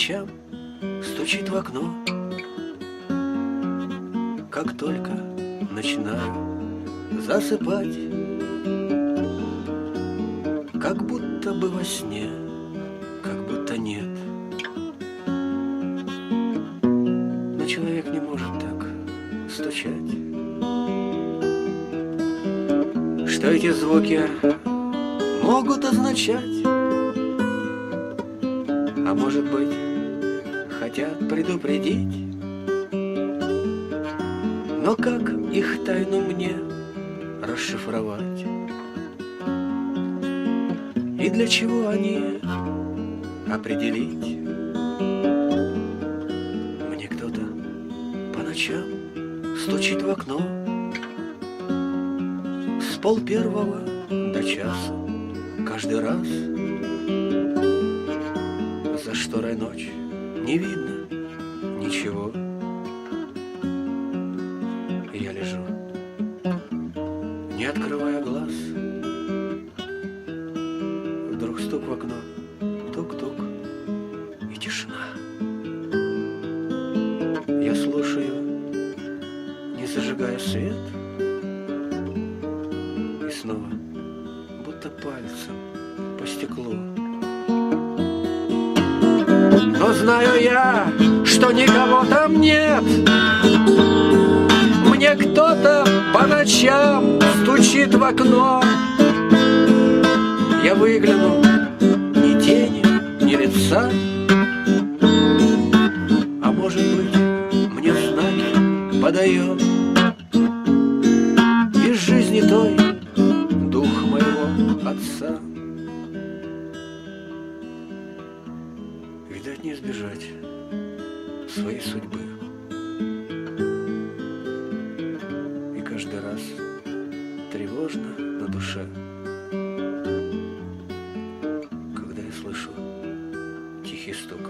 ночам стучит в окно. Как только начинаю засыпать, как будто бы во сне, как будто нет. Но человек не может так стучать, что эти звуки могут означать, а может быть, хотят предупредить. Но как их тайну мне расшифровать? И для чего они определить? Мне кто-то по ночам стучит в окно с 12:30 до часа каждый раз. За шторой ночь не видно ничего. И я лежу, не открывая глаз. Вдруг стук в окно, тук-тук, и тишина. Я слушаю, не зажигая свет, и снова, будто пальцем по стеклу. Но знаю я, что никого там нет. Мне кто-то по ночам стучит в окно. Я выгляну, ни тени, ни лица. А может быть, мне знаки подает из жизни той дух моего отца. Видать, не избежать своей судьбы. И каждый раз тревожно на душе, когда я слышу тихий стук